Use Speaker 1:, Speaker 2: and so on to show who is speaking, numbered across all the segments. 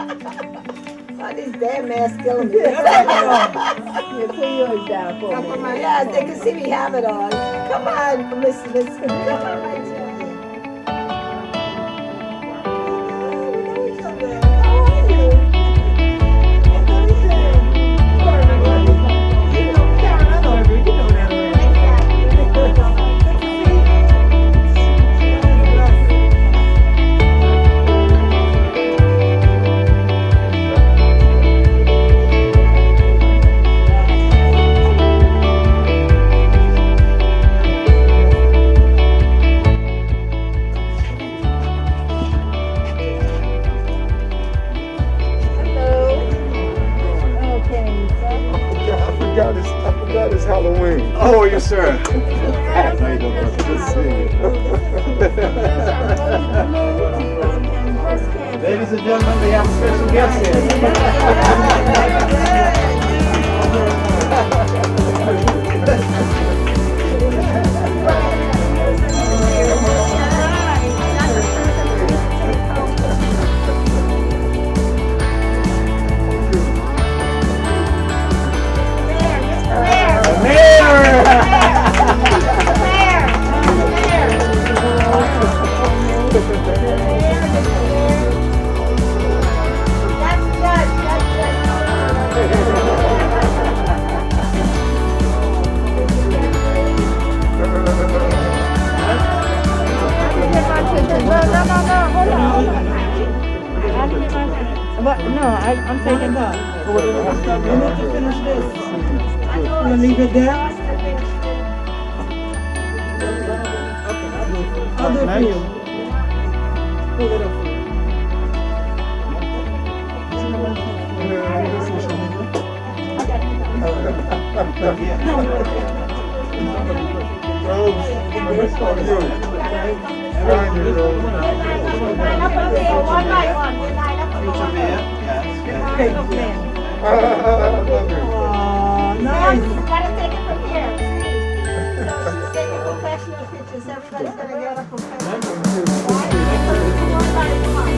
Speaker 1: Oh, these damn masks killing me.
Speaker 2: Yeah, put yours down for me.
Speaker 1: Yeah, they can see me have it on. Come on, Miss. Come on, my dear. We know each other. How are you?
Speaker 2: You know, Karen, I know everything. You know that already.
Speaker 3: I forgot it's Halloween.
Speaker 4: Oh, yes, sir. How you doing, brother?
Speaker 3: Good to see you.
Speaker 4: Ladies and gentlemen, we have a special guest
Speaker 2: I'm taking her. You need to finish this. You want to leave it there? I'll do it for you. Pull it up for you.
Speaker 1: One by one.
Speaker 2: Nice.
Speaker 1: You gotta take it from here. So she's taking professional pictures. Everybody's gonna get a professional. One by one.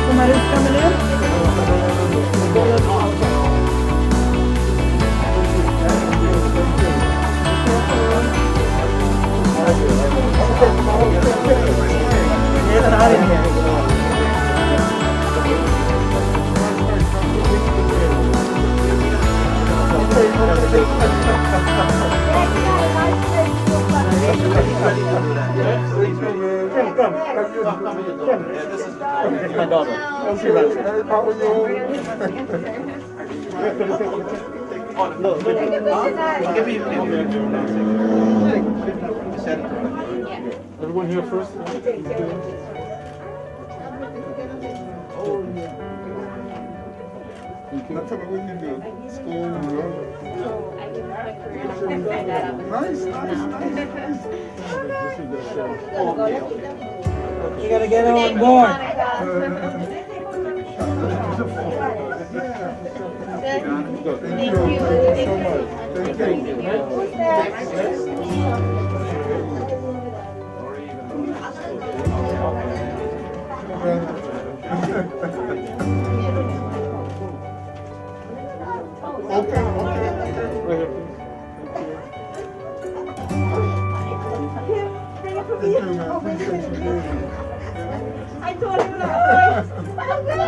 Speaker 2: Somebody's coming in? Get it out of here.
Speaker 4: My daughter.
Speaker 3: How are you?
Speaker 4: Everyone here first?
Speaker 3: Now tell me what you do. School, nice.
Speaker 2: You gotta get her on board.
Speaker 3: Thank you so much. Thank
Speaker 1: I told him that. I'm good.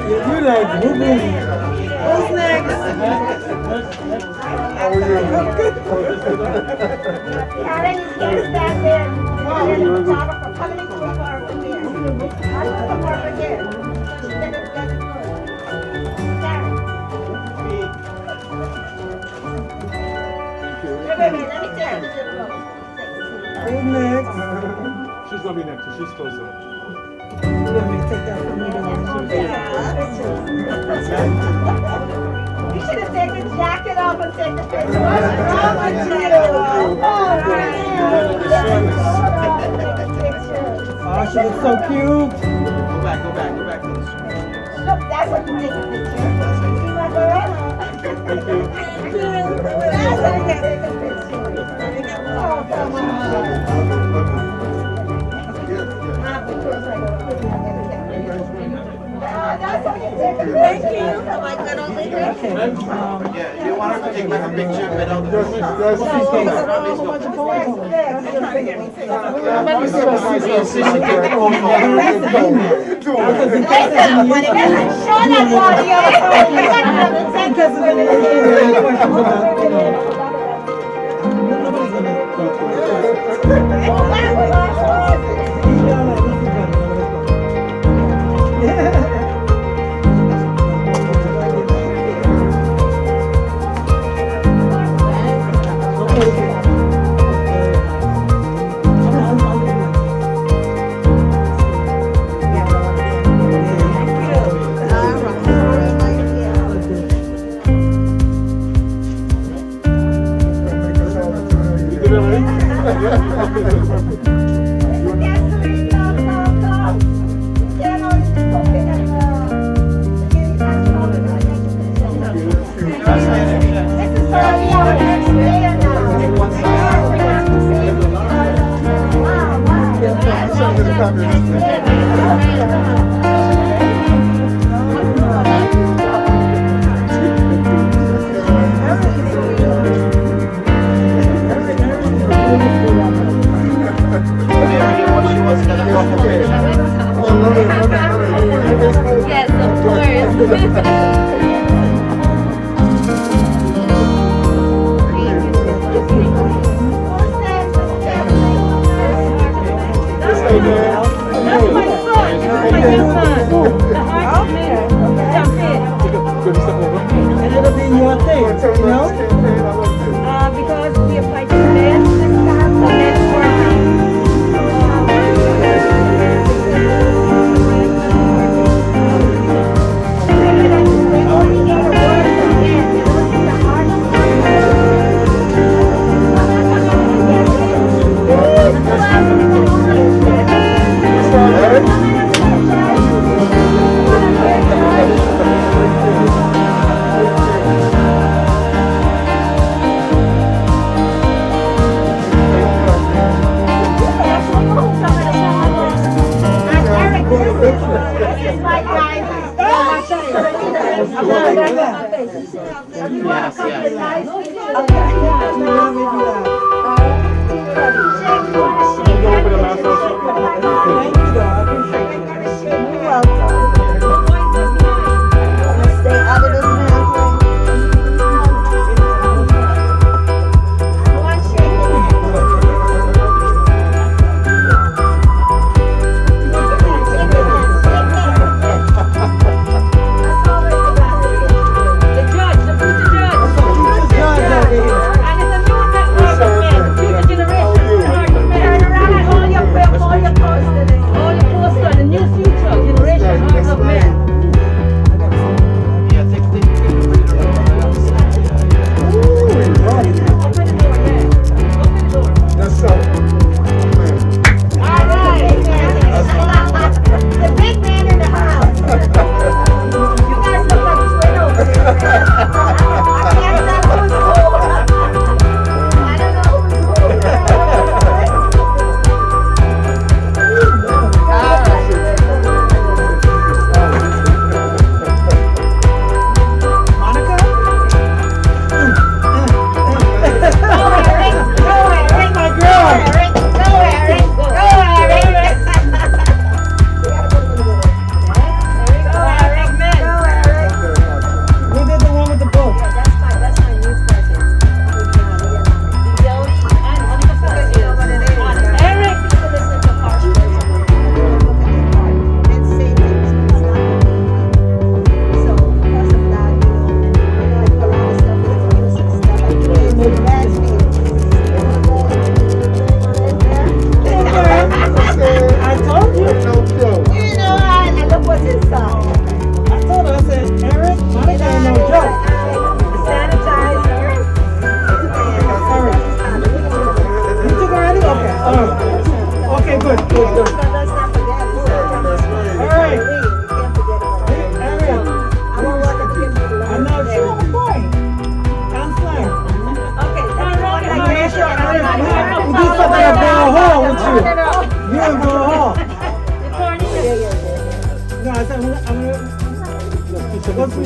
Speaker 2: You're like, who's next?
Speaker 3: How are you?
Speaker 1: Karen is going to stand there. Karen is a photographer coming into a car from here. I want the car from here. So she said it's good. Karen. Wait, let me turn the zip up.
Speaker 2: Who's next?
Speaker 4: She's gonna be next, she's closer.
Speaker 2: You want me to take that from you?
Speaker 1: You should have taken the jacket off and taken the picture. What's wrong with you? All right.
Speaker 2: Oh, she looks so cute.
Speaker 5: Go back to the screen.
Speaker 1: Look, that's what you take a picture. See my girl? Thank you. That's how you take a picture. Oh, come on. That's how you take a picture. Thank you. Like that on the
Speaker 5: Yeah, you want her to take like a picture without the
Speaker 6: Yes, of course.
Speaker 2: And it'll be your thing, you know?
Speaker 1: Because we applied to men, the men working.
Speaker 2: Judge over here.
Speaker 1: And it's a new network of men, future generation.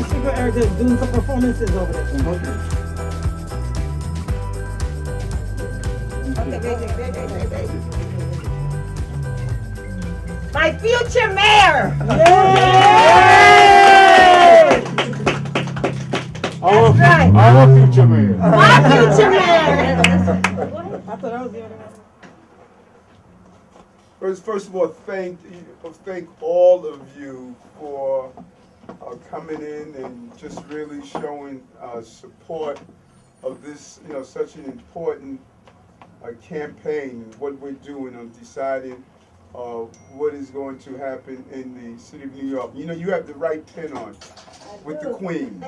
Speaker 2: Sugar Eric is doing some performances over there.
Speaker 1: Okay, wait. My future mayor!
Speaker 4: Our,
Speaker 1: right.
Speaker 4: our future mayor.
Speaker 1: My future mayor!
Speaker 2: I thought I was the other one.
Speaker 3: First of all, thank all of you for coming in and just really showing support of this, such an important campaign and what we're doing on deciding what is going to happen in the city of New York. You have the right pin on with the Queen.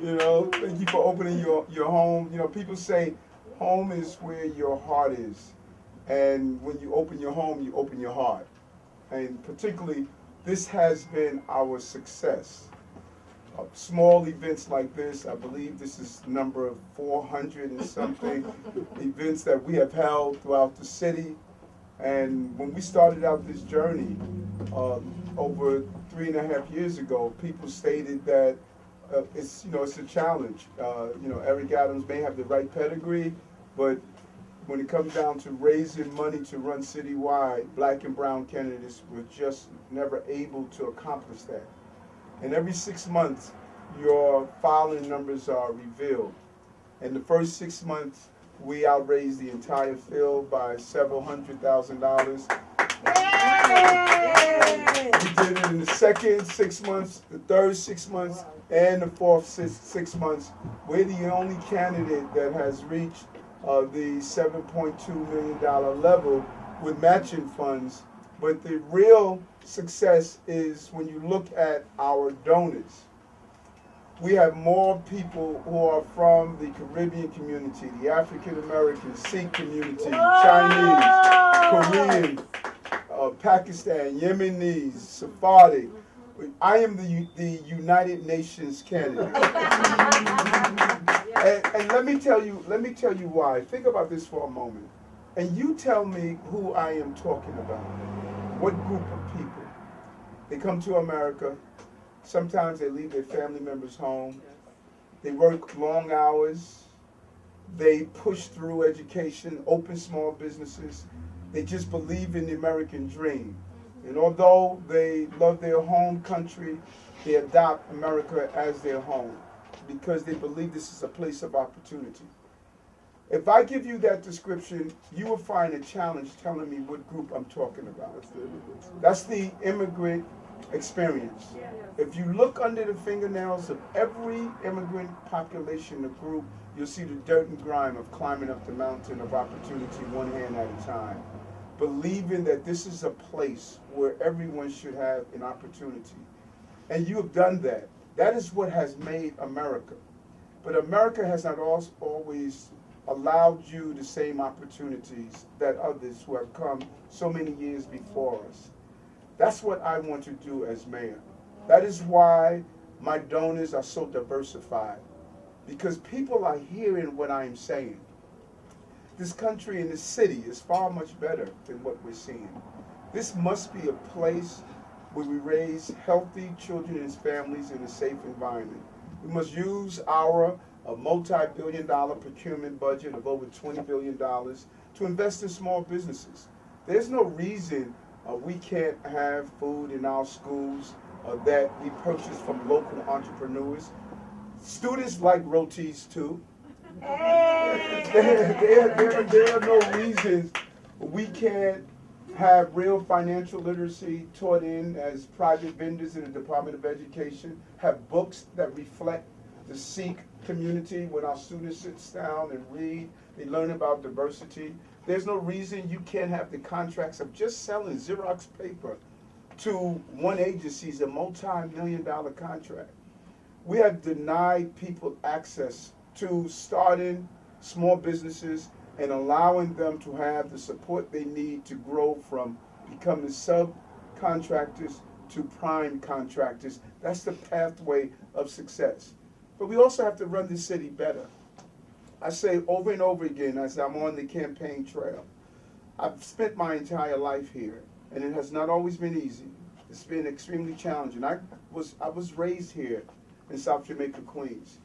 Speaker 3: Thank you for opening your home. People say home is where your heart is. And when you open your home, you open your heart. And particularly, this has been our success. Small events like this, I believe this is number 400 and something events that we have held throughout the city. And when we started out this journey over 3.5 years ago, people stated that it's a challenge. Eric Adams may have the right pedigree, but when it comes down to raising money to run citywide, black and brown candidates were just never able to accomplish that. And every 6 months, your filing numbers are revealed. In the first 6 months, we outraised the entire field by several $100,000. We did it in the second 6 months, the third 6 months, and the fourth 6 months. We're the only candidate that has reached the $7.2 million level with matching funds. But the real success is when you look at our donors. We have more people who are from the Caribbean community, the African American, Sikh community, Chinese, Korean, Pakistan, Yemenis, Sephardic. I am the United Nations candidate. And let me tell you why. Think about this for a moment. And you tell me who I am talking about. What group of people? They come to America. Sometimes they leave their family members home. They work long hours. They push through education, open small businesses. They just believe in the American dream. And although they love their home country, they adopt America as their home because they believe this is a place of opportunity. If I give you that description, you will find a challenge telling me what group I'm talking about. That's the immigrant experience. If you look under the fingernails of every immigrant population or group, you'll see the dirt and grime of climbing up the mountain of opportunity one hand at a time. Believing that this is a place where everyone should have an opportunity. And you have done that. That is what has made America. But America has not always allowed you the same opportunities that others who have come so many years before us. That's what I want to do as mayor. That is why my donors are so diversified, because people are hearing what I'm saying. This country and this city is far much better than what we're seeing. This must be a place where we raise healthy children and families in a safe environment. We must use our multi-billion-dollar procurement budget of over $20 billion to invest in small businesses. There's no reason we can't have food in our schools that we purchase from local entrepreneurs. Students like rotis too. There are no reasons we can't have real financial literacy taught in as private vendors in the Department of Education, have books that reflect the Sikh community. When our students sit down and read, they learn about diversity. There's no reason you can't have the contracts of just selling Xerox paper to one agency's a multi-million-dollar contract. We have denied people access to starting small businesses and allowing them to have the support they need to grow from becoming subcontractors to prime contractors. That's the pathway of success. But we also have to run the city better. I say over and over again as I'm on the campaign trail, I've spent my entire life here, and it has not always been easy. It's been extremely challenging. I was raised here in South Jamaica, Queens.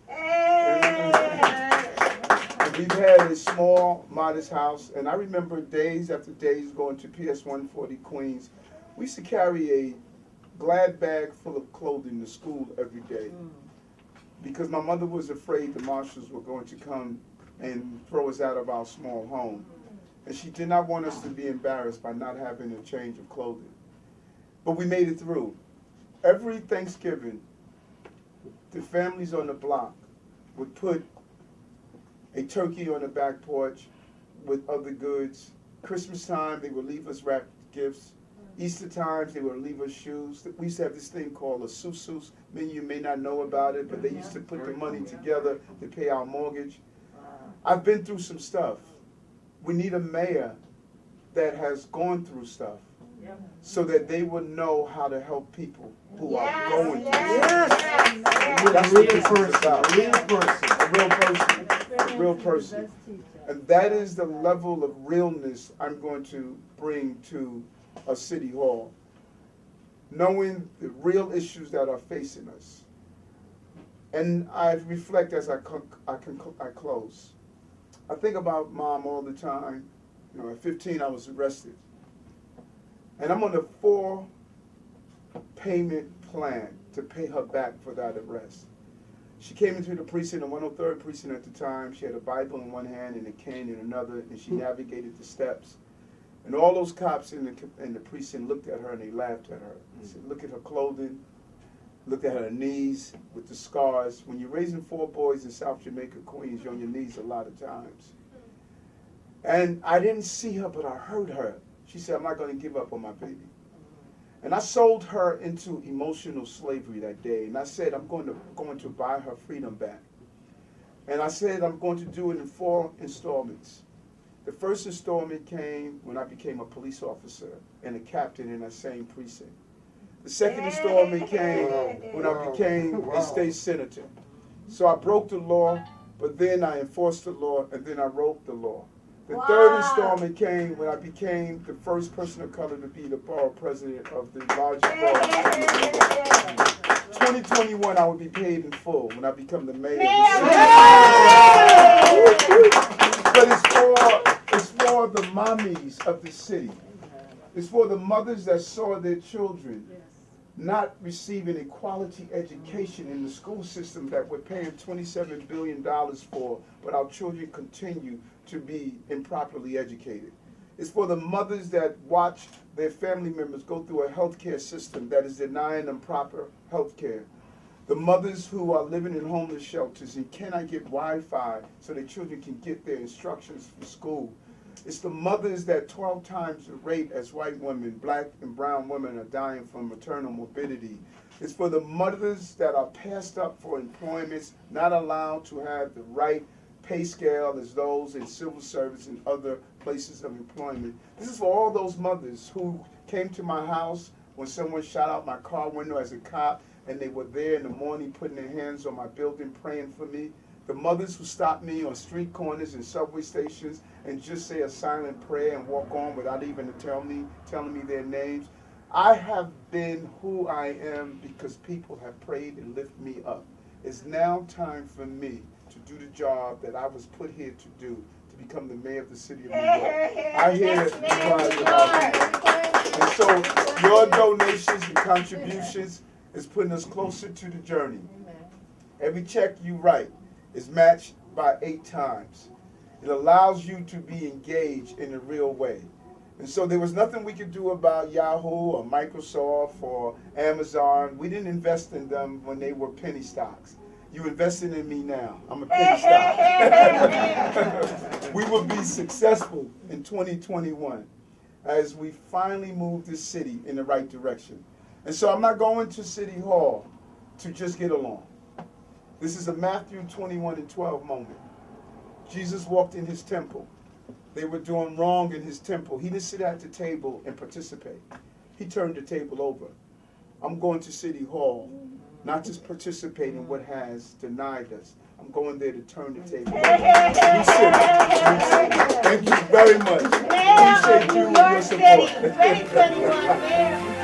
Speaker 3: And we've had a small, modest house, and I remember days after days going to PS 140 Queens. We used to carry a Glad bag full of clothing to school every day because my mother was afraid the marshals were going to come and throw us out of our small home. And she did not want us to be embarrassed by not having a change of clothing. But we made it through. Every Thanksgiving, the families on the block would put a turkey on the back porch with other goods. Christmas time, they would leave us wrapped gifts. Easter times, they would leave us shoes. We used to have this thing called a susus. Many of you may not know about it, but they used to put the money together to pay our mortgage. I've been through some stuff. We need a mayor that has gone through stuff so that they would know how to help people who are going through stuff. That's what this is about. A real person. And that is the level of realness I'm going to bring to a city hall. Knowing the real issues that are facing us. And I reflect as I close. I think about Mom all the time. You know, at 15 I was arrested. And I'm on a 4-payment plan to pay her back for that arrest. She came into the precinct, the 103rd precinct at the time. She had a Bible in one hand and a cane in another, and she navigated the steps. And all those cops in the precinct looked at her and they laughed at her. They said, look at her clothing, looked at her knees with the scars. When you're raising 4 boys in South Jamaica, Queens, you're on your knees a lot of times. And I didn't see her, but I heard her. She said, I'm not going to give up on my baby. And I sold her into emotional slavery that day. And I said, I'm going to buy her freedom back. And I said, I'm going to do it in 4 installments. The first installment came when I became a police officer and a captain in that same precinct. The second installment came when I became a state senator. So I broke the law, but then I enforced the law, and then I wrote the law. The third installment came when I became the first person of color to be the borough president of the largest borough. 2021, I will be paid in full when I become the mayor of the city. But it's for the mommies of the city. It's for the mothers that saw their children not receiving a quality education in the school system that we're paying $27 billion for, but our children continue to be improperly educated. It's for the mothers that watch their family members go through a healthcare system that is denying them proper health care. The mothers who are living in homeless shelters and cannot get Wi-Fi so their children can get their instructions for school. It's the mothers that 12 times the rate as white women, black and brown women are dying from maternal morbidity. It's for the mothers that are passed up for employments, not allowed to have the right pay scale as those in civil service and other places of employment. This is for all those mothers who came to my house when someone shot out my car window as a cop, and they were there in the morning putting their hands on my building praying for me. The mothers who stop me on street corners and subway stations and just say a silent prayer and walk on without even telling me their names. I have been who I am because people have prayed and lifted me up. It's now time for me to do the job that I was put here to do, to become the mayor of the city of New York. I hear it cries about people. And so your donations and contributions is putting us closer to the journey. Every check you write is matched by 8 times. It allows you to be engaged in a real way. And so there was nothing we could do about Yahoo or Microsoft or Amazon. We didn't invest in them when they were penny stocks. You invested in me now. I'm a penny stock. We will be successful in 2021 as we finally move this city in the right direction. And so I'm not going to City Hall to just get along. This is a Matthew 21:12 moment. Jesus walked in his temple. They were doing wrong in his temple. He didn't sit at the table and participate. He turned the table over. I'm going to City Hall, not to participate in what has denied us. I'm going there to turn the table over. Thank you very much. Appreciate you and your support.
Speaker 1: 2021,